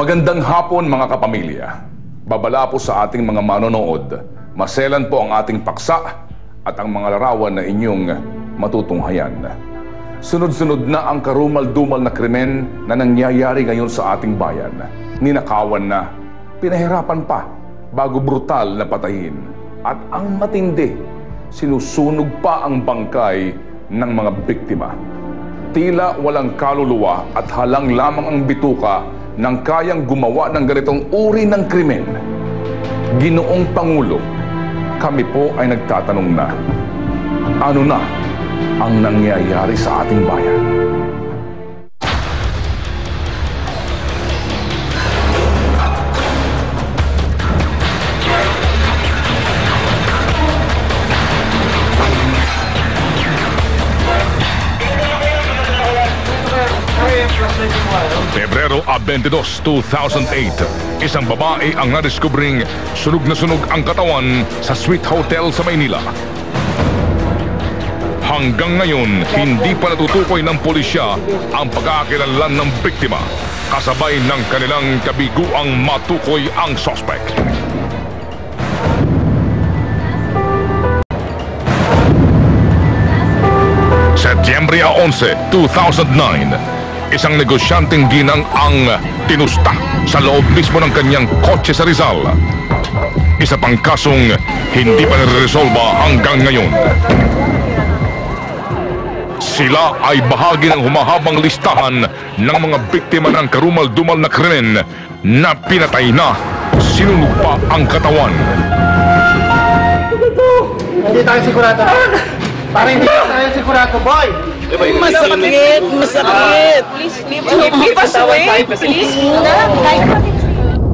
Magandang hapon mga kapamilya. Babala po sa ating mga manonood. Maselan po ang ating paksa at ang mga larawan na inyong matutunghayan. Sunod-sunod na ang karumal-dumal na krimen na nangyayari ngayon sa ating bayan. Ninakawan na, pinahirapan pa, bago brutal na patayin. At ang matindi, sinusunog pa ang bangkay ng mga biktima. Tila walang kaluluwa at halang lamang ang bituka nang kayang gumawa ng ganitong uri ng krimen. Ginoong Pangulo, kami po ay nagtatanong na, ano na ang nangyayari sa ating bayan? Pebrero 22, 2008, isang babae ang nadiskubring sunog na sunog ang katawan sa Sweet Hotel sa Maynila. Hanggang ngayon, hindi pa natutukoy ng pulisya ang pagkakakilanlan ng biktima, kasabay ng kanilang kabiguang matukoy ang suspect. Setyembre 11, 2009, isang negosyanteng ginang ang tinusta sa loob mismo ng kanyang kotse sa Rizal. Isa pang kasong hindi pa nare-resolba hanggang ngayon. Sila ay bahagi ng humahabang listahan ng mga biktima ng karumal-dumal na krimen na pinatay na, sinunog pa ang katawan. Hindi tayo sigurado. Para hindi tayo sigurado, boy! Masakit! Masakit! Please us away! Please muna!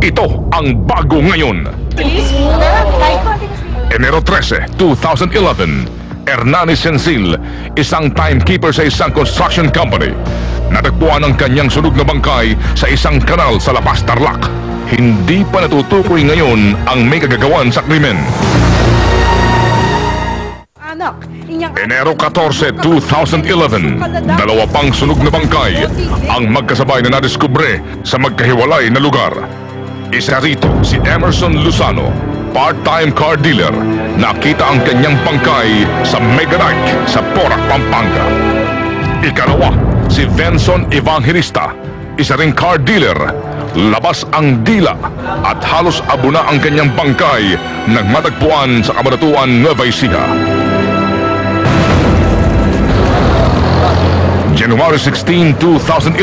Ito ang bago ngayon. Please muna! Enero 13, 2011, Hernani Sensil, isang timekeeper sa isang construction company, natagpuan ang kanyang sunog na bangkay sa isang kanal sa La Paz, Tarlac. Hindi pa natutukoy ngayon ang may kagagawan sa krimen. Enero 14, 2011, dalawa pang sunog na bangkay ang magkasabay na nadiskubre sa magkahiwalay na lugar. Isa rito si Emerson Luzano, part-time car dealer. Nakita ang kanyang bangkay sa Megadike sa Porac, Pampanga. Ikalawa, si Venson Evangelista, isa ring car dealer. Labas ang dila at halos abo na ang kanyang bangkay nang matagpuan sa Kabanatuan, Nueva Ecija. January 16, 2011,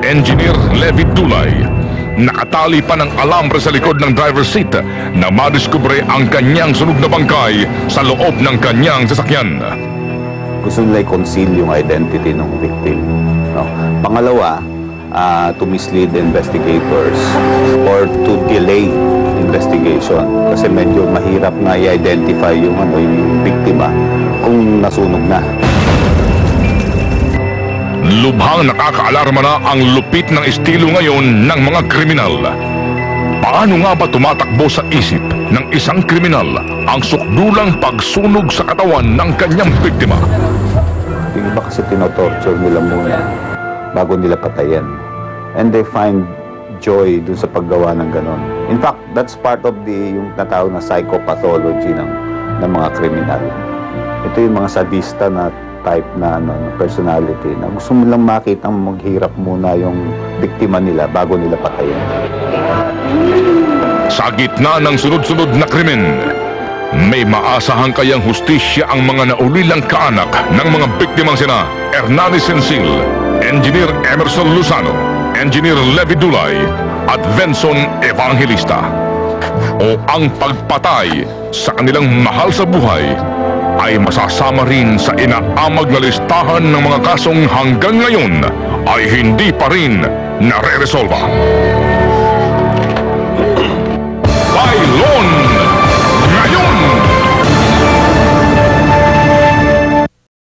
Engineer Levi Dulay, nakatali pa ng alambre sa likod ng driver's seat na madiskubre ang kanyang sunog na bangkay sa loob ng kanyang sasakyan. Gusto nila i-conceal yung identity ng victim. No? Pangalawa, to mislead investigators or to delay investigation kasi medyo mahirap na i-identify yung biktima kung nasunog na. Lubhang nakakaalarma na ang lupit ng estilo ngayon ng mga kriminal. Paano nga ba tumatakbo sa isip ng isang kriminal ang sukdulang pagsunog sa katawan ng kanyang biktima? Yung iba kasi tinotorture nila muna bago nila patayin. And they find joy dun sa paggawa ng ganon. In fact, that's part of yung natawag na psychopathology ng mga kriminal. Ito yung mga sadista na type na personality na gusto mo lang makita maghirap muna yung biktima nila bago nila patayin. Sa gitna ng sunod-sunod na krimen, may maasahan kayang hustisya ang mga naulilang kaanak ng mga biktimang sina Hernani Sensil, Engineer Emerson Luzano, Engineer Levi Dulay at Venson Evangelista. O ang pagpatay sa kanilang mahal sa buhay ay masasama rin sa inaamag na listahan ng mga kasong hanggang ngayon ay hindi pa rin nare-resolba.